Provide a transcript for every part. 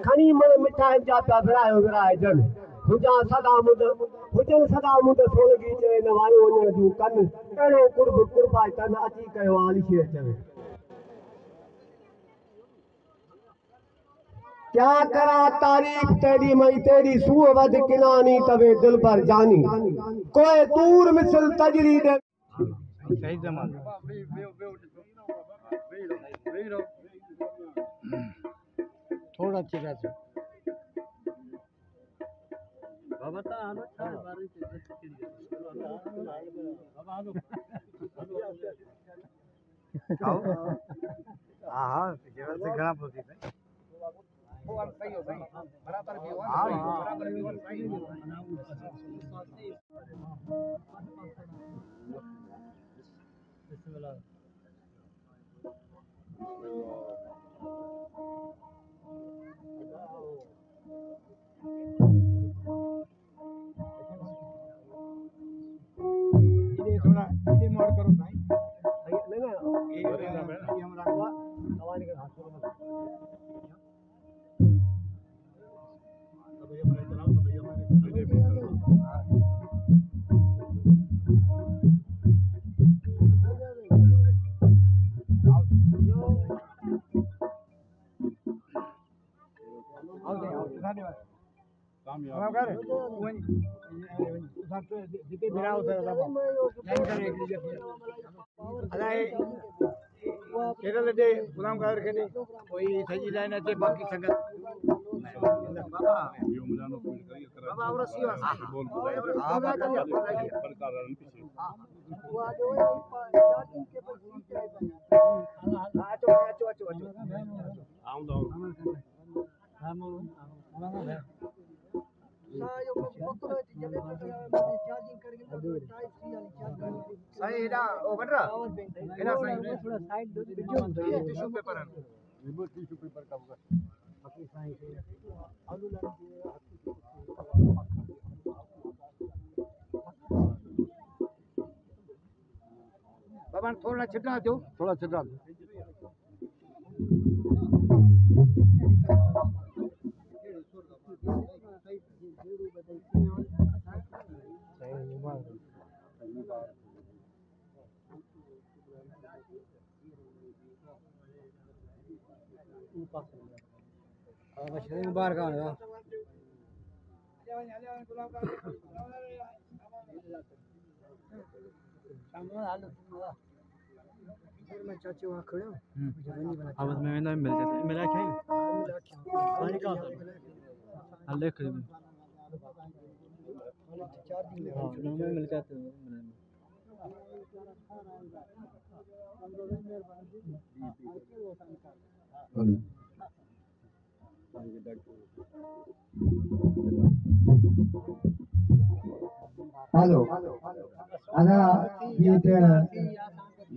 खनी मन मिठाई जा पिया विराए जन हुजन सदा मुद सोलगी चवे नवायो वञण जूं कन अहिड़ो कुर्बा तन अची कयो आली शेर चवे क्या करा तारीफ तेरी मई तेरी सूह वध किनानी तवे दिल पर जानी कोई दूर मिसल तजरी दे सही जमान थोड़ा चिरा से बाबा ता आलो चार बारी से बाबा आलो आओ हां जेवर से घणा पोसी है वो सही हो सही बराबर भी हो बराबर भी हो सही बिस्मिल्लाह ये थोड़ा ये मोड़ करो भाई नहीं ना ये हमरा सवाल के हाथ में अब ये अपने चलाओ तो भैया हमारे काम यार कर जिते बिरा होता है नहीं कर एक लीजिए अरे केरल दे गुलाम कादर के कोई सजी लाइन है बाकी संगत बाबा यो मुजानो कोई करिए बाबा और सीवा बोल हां सरकार रन पीछे वो जो स्टार्टिंग के पर आचो आऊं दो हम सायो पकड़ो जब चार्जिंग करके टाइप सी वाली चार्ज सही एडा ओ बटरा एडा सही थोड़ा साइड दो टिश्यू पेपर है वो टिश्यू पेपर का होगा बाकी सही से आलू लाने बाबा थोड़ा छिटा दो थोड़ा छिटा दो बाहर का मैं चाची वहाँ खड़े हो आवाज में ना मिल जाता है मेरा क्या है पानी का हल्ले खरीद 4 दिन में मिल जाते हैं हेलो अना ये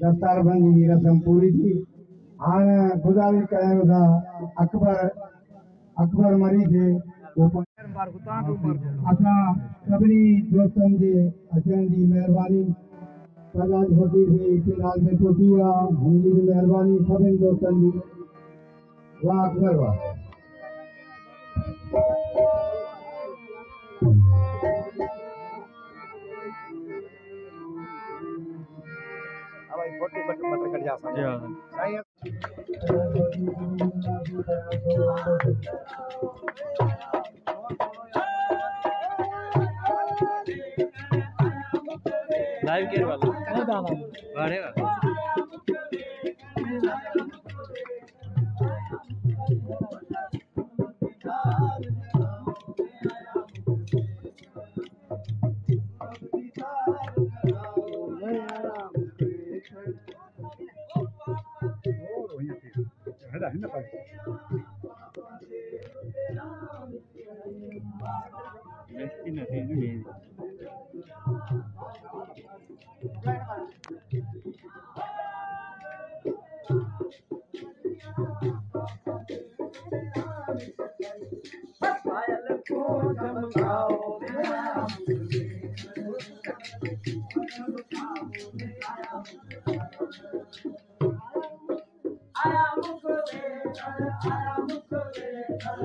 दस्तार बंदी की रस्म पूरी थी हाँ गुजारिश करें था अकबर मरी थे असां सभिनी दोस्तनि जे अचण जी महिरबानी प्रहलाद फकीर भी फिलहाल में पहुची विया हुनजी बि महिरबानी सभिनी दोस्तनि जी वाह अकबर वाह फोटो बटर कट जा सही लाइव के वाला बढ़ेगा I am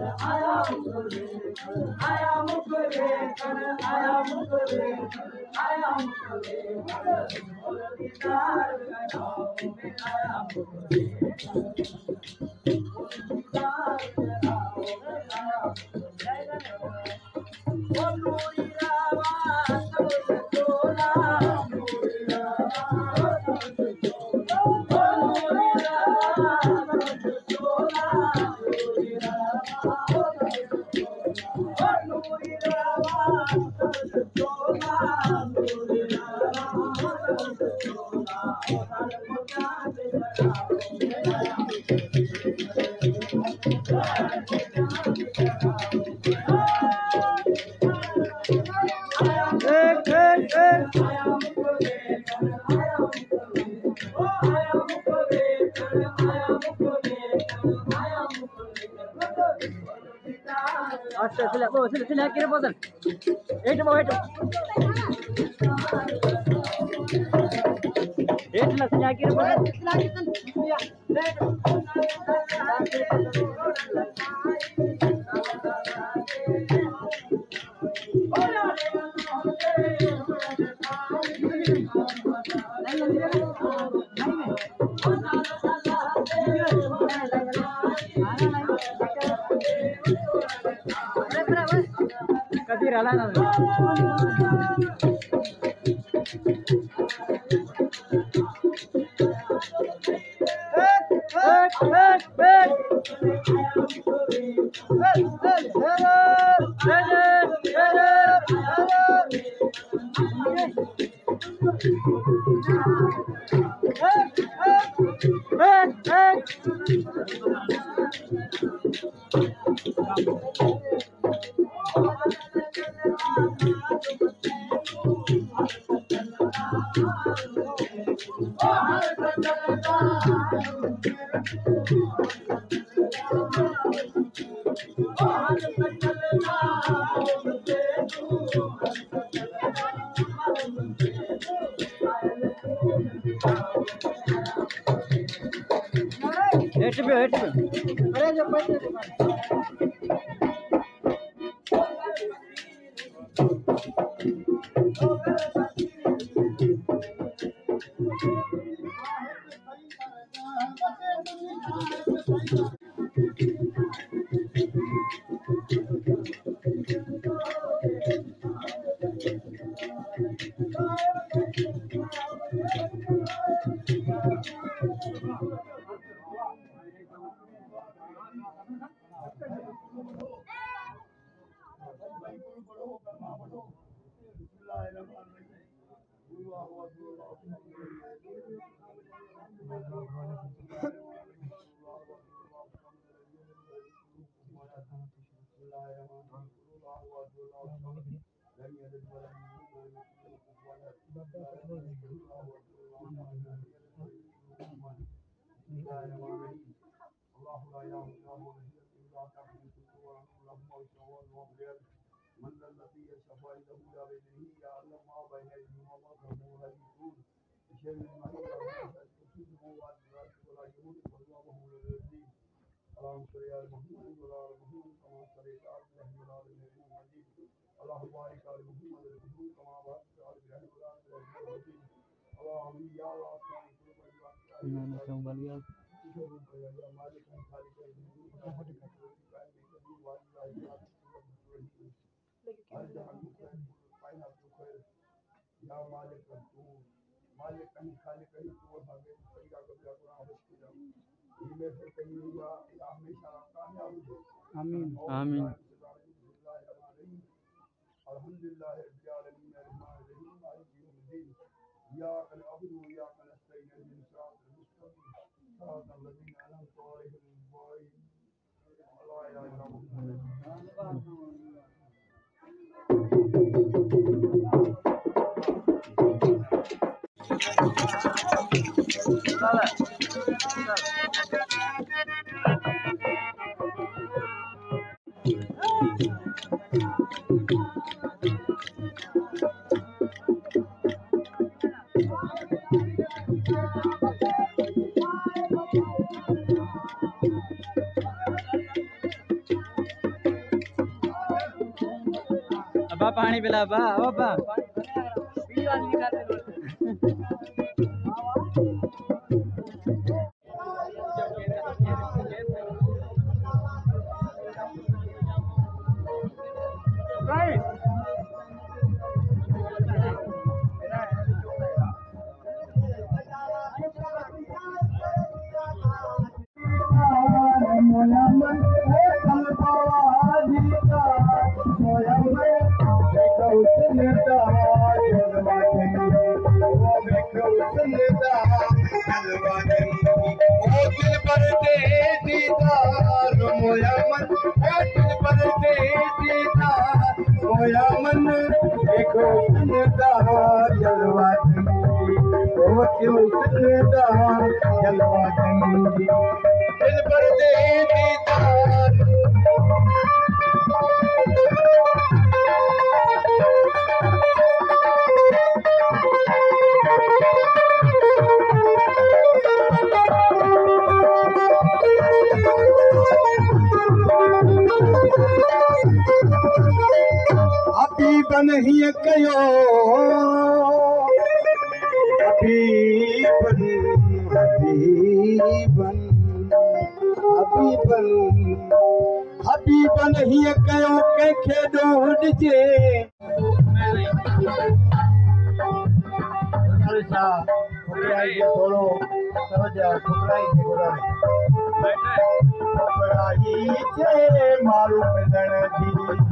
Sila kira bosan. Eight more. Eight lah sila kira bosan. Kasih rala na. Amin. अब्बा पानी पिला अब्बा अब्बा नहीं कयो हबीबन हबीबन हबीबन हबीबन ही कयो कंहिंखे ॾोहिजे थोरो तवजो फुकराई थे फुकराई जे मारू मिलण जी